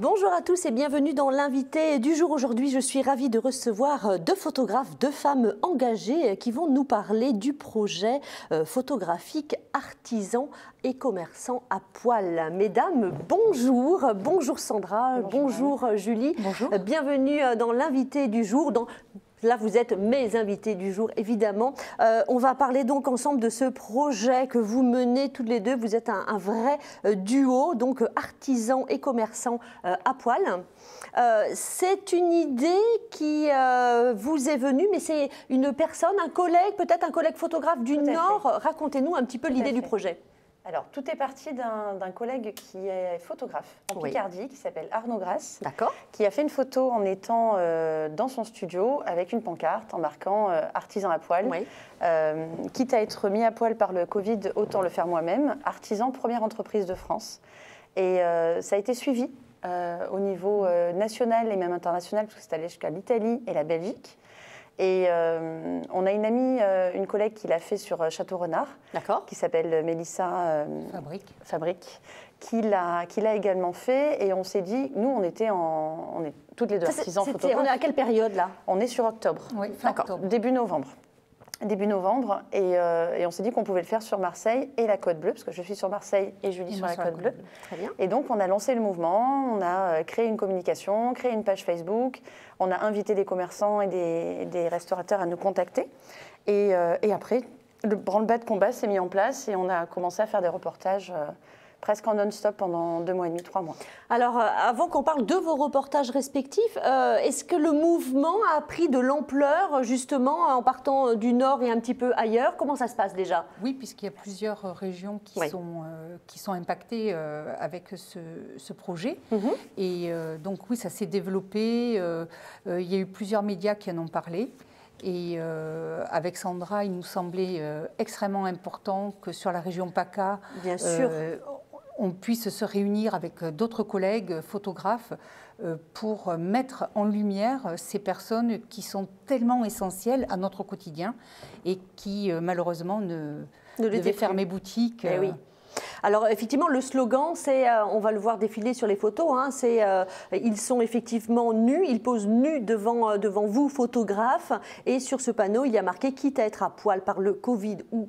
Bonjour à tous et bienvenue dans l'invité du jour. Aujourd'hui, je suis ravie de recevoir deux photographes, deux femmes engagées qui vont nous parler du projet photographique Artisans et commerçants à poil. Mesdames, bonjour. Bonjour Sandra, bonjour Julie. Bonjour. Bienvenue dans l'invité du jour. Là, vous êtes mes invités du jour, évidemment. On va parler donc ensemble de ce projet que vous menez toutes les deux. Vous êtes un vrai duo, donc artisans et commerçants à poil. C'est une idée qui vous est venue, mais c'est une personne, un collègue, peut-être un collègue photographe du Nord. Racontez-nous un petit peu l'idée du projet. Alors, tout est parti d'un collègue qui est photographe en Picardie, qui s'appelle Arnaud Grasse, qui a fait une photo en étant dans son studio avec une pancarte en marquant « Artisan à poil ». Quitte à être mis à poil par le Covid, autant le faire moi-même. Artisan, première entreprise de France. Et ça a été suivi au niveau national et même international, parce que c'est allé jusqu'à l'Italie et la Belgique. Et on a une amie, une collègue qui l'a fait sur Château-Renard, qui s'appelle Mélissa Fabrique, qui l'a également fait. Et on s'est dit, nous, on est toutes les deux artisans photographes. On est à quelle période là? On est sur octobre, début novembre. Et on s'est dit qu'on pouvait le faire sur Marseille et la Côte Bleue, parce que je suis sur Marseille et Julie sur la Côte Bleue. Très bien. Et donc, on a lancé le mouvement, on a créé une communication, créé une page Facebook, on a invité des commerçants et des restaurateurs à nous contacter. Et après, le branle-bas de combat s'est mis en place et on a commencé à faire des reportages presque en non-stop pendant 2 mois et demi, 3 mois. Alors, avant qu'on parle de vos reportages respectifs, est-ce que le mouvement a pris de l'ampleur, justement, en partant du Nord et un petit peu ailleurs? Comment ça se passe déjà? Oui, puisqu'il y a plusieurs régions qui sont impactées avec ce projet. Et donc, oui, ça s'est développé. Il y a eu plusieurs médias qui en ont parlé. Et avec Sandra, il nous semblait extrêmement important que sur la région PACA, bien sûr, on puisse se réunir avec d'autres collègues photographes pour mettre en lumière ces personnes qui sont tellement essentielles à notre quotidien et qui malheureusement ne devaient fermer boutique. Oui. Alors effectivement, le slogan, c'est, on va le voir défiler sur les photos, hein, c'est ils sont effectivement nus, ils posent nus devant vous, photographes, et sur ce panneau, il y a marqué « Quitte à être à poil par le Covid ou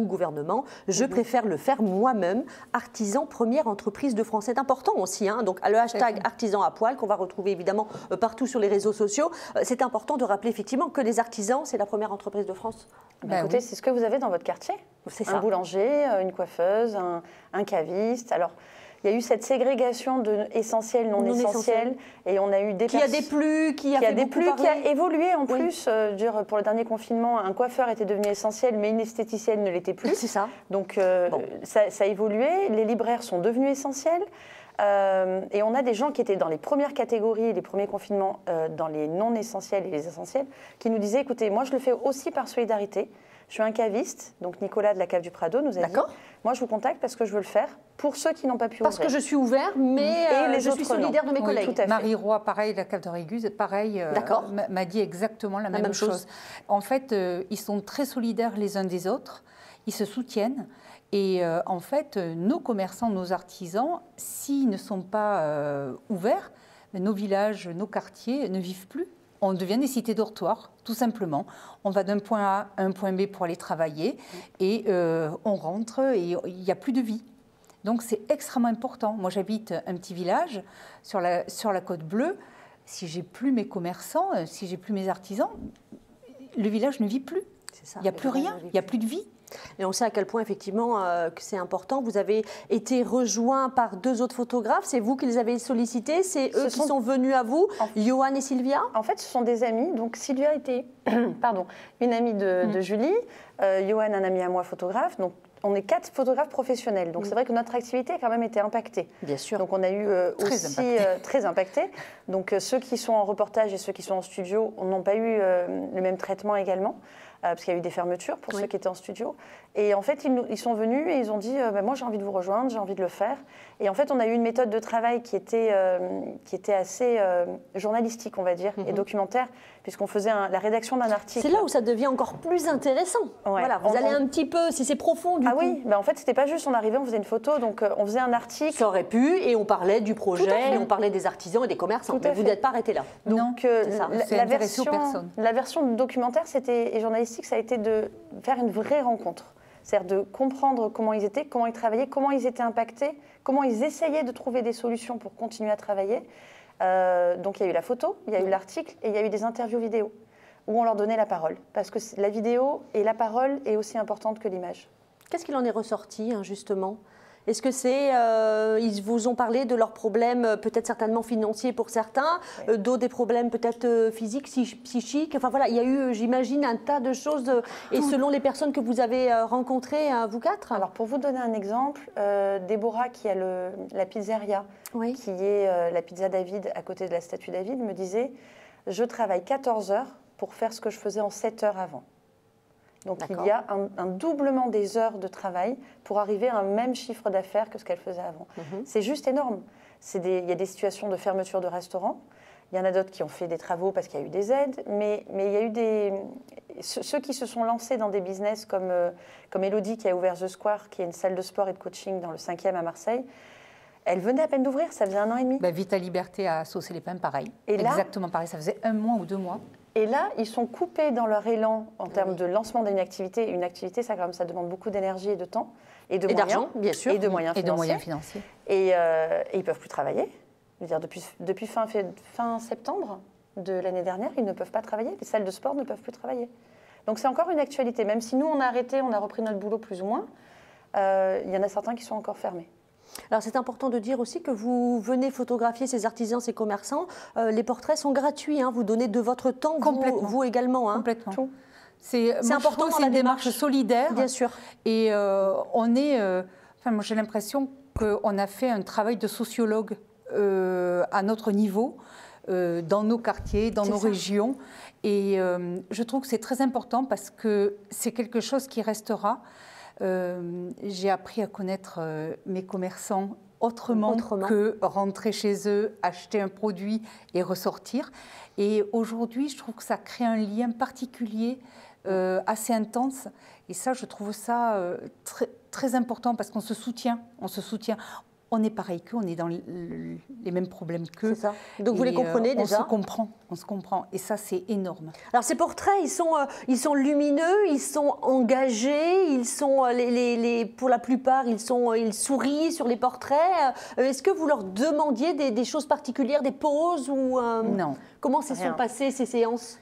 gouvernement, je préfère le faire moi-même, artisan, première entreprise de France ». C'est important aussi, hein, donc le hashtag artisan à poil qu'on va retrouver évidemment partout sur les réseaux sociaux. C'est important de rappeler effectivement que les artisans, c'est la première entreprise de France. Écoutez, c'est ce que vous avez dans votre quartier. C'est un boulanger, une coiffeuse, un caviste. Alors, il y a eu cette ségrégation de essentiel, non essentiel, et on a eu des qui a déplu, qui a évolué en plus. Pour le dernier confinement, un coiffeur était devenu essentiel, mais une esthéticienne ne l'était plus. C'est ça. Donc ça a évolué. Les libraires sont devenus essentiels. Et on a des gens qui étaient dans les premières catégories, les premiers confinements, dans les non essentiels et les essentiels, qui nous disaient, écoutez, moi je le fais aussi par solidarité. Je suis un caviste, donc Nicolas de la Cave du Prado nous a dit, moi je vous contacte parce que je veux le faire pour ceux qui n'ont pas pu ouvrir. Parce que je suis ouvert, mais je suis solidaire de mes collègues. Tout à fait. Marie Roy, pareil, de la Cave de Réguse, pareil, m'a dit exactement la même chose. En fait, ils sont très solidaires les uns des autres, ils se soutiennent. Et en fait, nos commerçants, nos artisans, s'ils ne sont pas ouverts, nos villages, nos quartiers ne vivent plus. On devient des cités dortoirs, tout simplement. On va d'un point A à un point B pour aller travailler et on rentre et il n'y a plus de vie. Donc c'est extrêmement important. Moi j'habite un petit village sur la Côte Bleue. Si j'ai plus mes commerçants, si j'ai plus mes artisans, le village ne vit plus. Il n'y a plus rien, il n'y a plus de vie. Et on sait à quel point, effectivement, que c'est important. Vous avez été rejoint par 2 autres photographes. C'est vous qui les avez sollicités. C'est eux qui sont venus à vous, Johan et Sylvia. En fait, ce sont des amis. Donc, Sylvia était une amie de Julie. Johan, un ami à moi, photographe. Donc, on est 4 photographes professionnels. Donc, c'est vrai que notre activité a quand même été impactée. Bien sûr. Donc, on a eu très impacté. Donc, ceux qui sont en reportage et ceux qui sont en studio n'ont pas eu le même traitement également. Parce qu'il y a eu des fermetures pour ceux qui étaient en studio. Et en fait, ils sont venus et ils ont dit moi, j'ai envie de vous rejoindre, j'ai envie de le faire. Et en fait, on a eu une méthode de travail qui était assez journalistique, on va dire, et documentaire, puisqu'on faisait la rédaction d'un article. C'est là où ça devient encore plus intéressant. Voilà, vous allez un petit peu, c'est profond du coup. Ah oui, en fait, c'était pas juste on arrivait, on faisait une photo, donc on faisait un article. Ça aurait pu, et on parlait du projet, et on parlait des artisans et des commerçants, mais vous n'êtes pas arrêté là. Donc la version documentaire et journalistique, ça a été de faire une vraie rencontre. C'est-à-dire de comprendre comment ils étaient, comment ils travaillaient, comment ils étaient impactés, comment ils essayaient de trouver des solutions pour continuer à travailler. Donc il y a eu la photo, il y a eu l'article et il y a eu des interviews vidéo où on leur donnait la parole. Parce que la vidéo et la parole est aussi importante que l'image. Qu'est-ce qu'il en est ressorti, justement ? Est-ce que ils vous ont parlé de leurs problèmes, peut-être certainement financiers pour certains, d'autres des problèmes peut-être physiques, psychiques. Enfin voilà, il y a eu, j'imagine, un tas de choses. Et selon les personnes que vous avez rencontrées, vous quatre. Alors pour vous donner un exemple, Déborah qui a la pizzeria, qui est la pizza David à côté de la statue David, me disait « Je travaille 14 heures pour faire ce que je faisais en 7 heures avant ». Donc il y a un doublement des heures de travail pour arriver à un même chiffre d'affaires que ce qu'elle faisait avant. C'est juste énorme. Il y a des situations de fermeture de restaurants, il y en a d'autres qui ont fait des travaux parce qu'il y a eu des aides, mais il y a eu ceux qui se sont lancés dans des business comme Elodie qui a ouvert The Square, qui est une salle de sport et de coaching dans le 5e à Marseille. Elle venait à peine d'ouvrir, ça faisait 1 an et demi. Vita Liberté à Saucé-les-Pins, pareil. Et exactement pareil, ça faisait 1 mois ou 2 mois. Et là, ils sont coupés dans leur élan en termes de lancement d'une activité. Une activité, ça demande beaucoup d'énergie et de temps. Et d'argent, bien sûr. Et de moyens financiers. Et ils ne peuvent plus travailler. Je veux dire, depuis fin septembre de l'année dernière, ils ne peuvent pas travailler. Les salles de sport ne peuvent plus travailler. Donc c'est encore une actualité. Même si nous, on a arrêté, on a repris notre boulot plus ou moins, il y en a certains qui sont encore fermés. Alors c'est important de dire aussi que vous venez photographier ces artisans, ces commerçants. Les portraits sont gratuits, vous donnez de votre temps, vous également. Complètement. C'est important, c'est une démarche solidaire. Bien sûr. Et moi j'ai l'impression qu'on a fait un travail de sociologue à notre niveau, dans nos quartiers, dans nos régions. Et je trouve que c'est très important parce que c'est quelque chose qui restera. J'ai appris à connaître mes commerçants autrement que rentrer chez eux, acheter un produit et ressortir. Et aujourd'hui, je trouve que ça crée un lien particulier, assez intense. Et ça, je trouve ça très, très important parce qu'on se soutient. On est pareil qu'eux, on est dans les mêmes problèmes qu'eux. C'est ça. Donc vous les comprenez déjà. On se comprend. Et ça, c'est énorme. Alors ces portraits, ils sont lumineux, ils sont engagés, ils sont pour la plupart, ils sourient sur les portraits. Est-ce que vous leur demandiez des choses particulières, des poses ou Non. Comment se sont passées ces séances?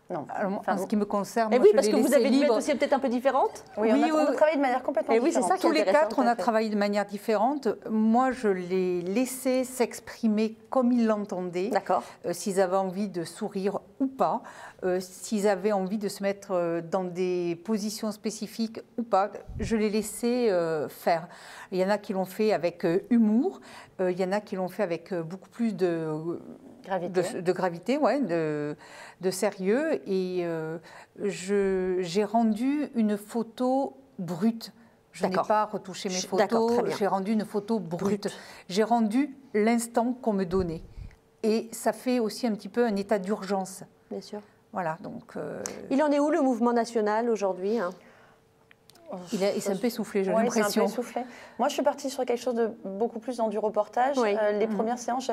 Non. Alors, en ce qui me concerne, oui, parce que vous avez dû être aussi peut-être un peu différente. Oui, on a travaillé de manière complètement différente. Oui, c'est ça qui est intéressant. Tous les 4, on a travaillé de manière différente. Moi, je les laissais s'exprimer comme ils l'entendaient. D'accord. S'ils avaient envie de sourire ou pas, s'ils avaient envie de se mettre dans des positions spécifiques ou pas, je les laissais faire. Il y en a qui l'ont fait avec humour, il y en a qui l'ont fait avec beaucoup plus de gravité, de sérieux. Et j'ai rendu une photo brute. Je n'ai pas retouché mes photos, j'ai rendu une photo brute. J'ai rendu l'instant qu'on me donnait. Et ça fait aussi un petit peu un état d'urgence. Bien sûr. Voilà, donc... Il en est où le mouvement national aujourd'hui Il s'est un peu essoufflé, j'ai l'impression. C'est un peu essoufflé. Moi, je suis partie sur quelque chose de beaucoup plus dans du reportage. Les premières séances,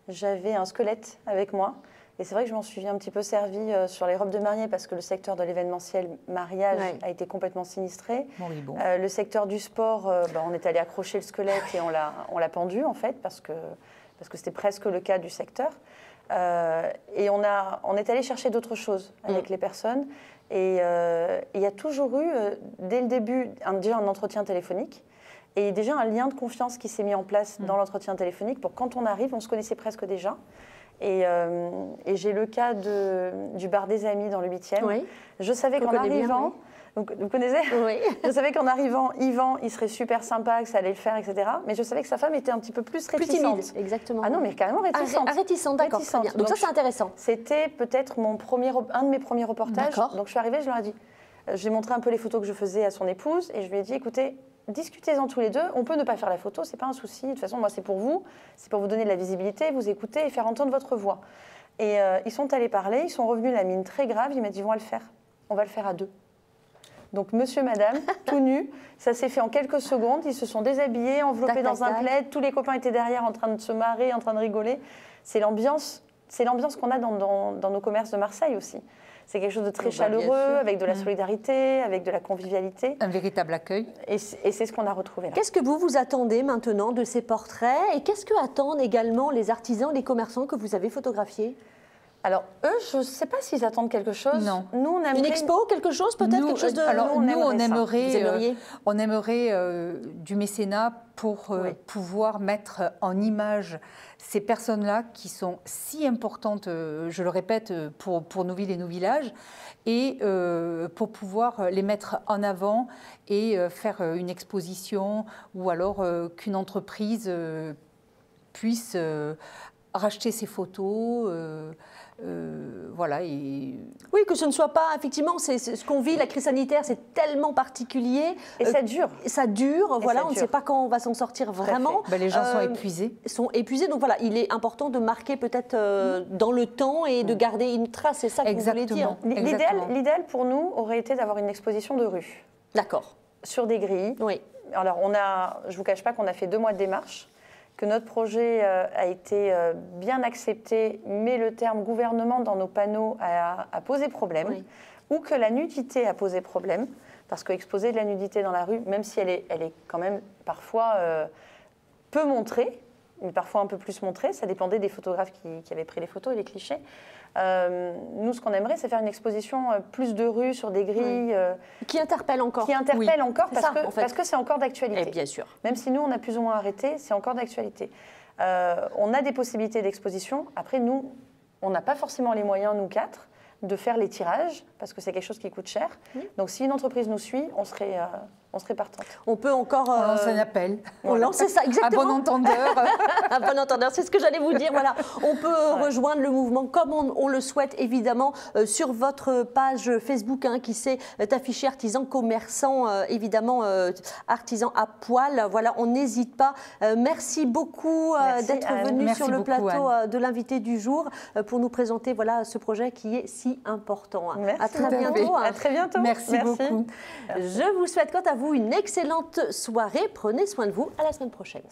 j'avais un squelette avec moi. Et c'est vrai que je m'en suis un petit peu servie sur les robes de mariée parce que le secteur de l'événementiel mariage a été complètement sinistré. Le secteur du sport, on est allé accrocher le squelette et on l'a pendu en fait parce que c'était presque le cas du secteur. Et on est allé chercher d'autres choses avec les personnes. Et il y a toujours eu, dès le début, déjà un entretien téléphonique. Et déjà un lien de confiance qui s'est mis en place dans l'entretien téléphonique pour quand on arrive, on se connaissait presque déjà. Et j'ai le cas du bar des Amis dans le 8e. Oui. Je savais qu'en arrivant, vous connaissez ? Oui. Je savais qu'en arrivant, Yvan, il serait super sympa, que ça allait le faire, etc. Mais je savais que sa femme était un petit peu plus réticente. Plus timide, exactement. Ah non, mais carrément réticente. Réticente, d'accord. Donc ça, c'est intéressant. C'était peut-être un de mes premiers reportages. Donc je suis arrivée, je leur ai dit, j'ai montré un peu les photos que je faisais à son épouse et je lui ai dit, écoutez, discutez-en tous les deux. On peut ne pas faire la photo, c'est pas un souci. De toute façon, moi, c'est pour vous donner de la visibilité, vous écouter et faire entendre votre voix. Et ils sont allés parler, ils sont revenus la mine très grave, ils m'ont dit, on va le faire à 2. Donc monsieur, madame, tout nus, ça s'est fait en quelques secondes, ils se sont déshabillés, enveloppés dans un plaid, tous les copains étaient derrière en train de se marrer, en train de rigoler. C'est l'ambiance qu'on a dans nos commerces de Marseille aussi. C'est quelque chose de très chaleureux, avec de la solidarité, avec de la convivialité. Un véritable accueil. Et c'est ce qu'on a retrouvé là. Qu'est-ce que vous attendez maintenant de ces portraits? Et qu'est-ce que attendent également les artisans, les commerçants que vous avez photographiés? Alors, eux, je ne sais pas s'ils attendent quelque chose. Non. Nous, on aimerait... Une expo, quelque chose peut-être, quelque chose de... Alors, nous, on aimerait du mécénat pour pouvoir mettre en image ces personnes-là qui sont si importantes, je le répète, pour nos villes et nos villages, et pour pouvoir les mettre en avant et faire une exposition, ou alors qu'une entreprise puisse racheter ces photos, voilà. Oui, que ce ne soit pas, effectivement, c'est ce qu'on vit, la crise sanitaire, c'est tellement particulier. Et ça dure. Ça dure, voilà, on ne sait pas quand on va s'en sortir vraiment. Les gens sont épuisés. Donc voilà, il est important de marquer peut-être dans le temps et de garder une trace, c'est ça que vous voulez dire. L'idéal pour nous aurait été d'avoir une exposition de rue. D'accord. Sur des grilles. Oui. Alors, je ne vous cache pas qu'on a fait 2 mois de démarche, que notre projet a été bien accepté, mais le terme gouvernement dans nos panneaux a posé problème, ou que la nudité a posé problème, parce qu'exposer de la nudité dans la rue, même si elle est quand même parfois peu montrée, mais parfois un peu plus montrée, ça dépendait des photographes qui avaient pris les photos et les clichés. Nous, ce qu'on aimerait, c'est faire une exposition plus de rue, sur des grilles. Qui interpelle encore. Qui interpelle encore, parce que c'est encore d'actualité. Bien sûr. Même si nous, on a plus ou moins arrêté, c'est encore d'actualité. On a des possibilités d'exposition. Après, nous, on n'a pas forcément les moyens, nous 4, de faire les tirages, parce que c'est quelque chose qui coûte cher. Donc, si une entreprise nous suit, on serait partante. On peut encore... On lance un appel. On lance ça, exactement. À bon entendeur. À bon entendeur, c'est ce que j'allais vous dire. Voilà, on peut rejoindre le mouvement comme on le souhaite, évidemment, sur votre page Facebook qui s'est affichée artisan, commerçant, évidemment, artisan à poil. Voilà, on n'hésite pas. Merci beaucoup d'être venu sur le plateau de l'invité du jour pour nous présenter ce projet qui est si important. Merci. À très bientôt. À très bientôt. Merci beaucoup. Je vous souhaite quant à vous une excellente soirée. Prenez soin de vous. À la semaine prochaine.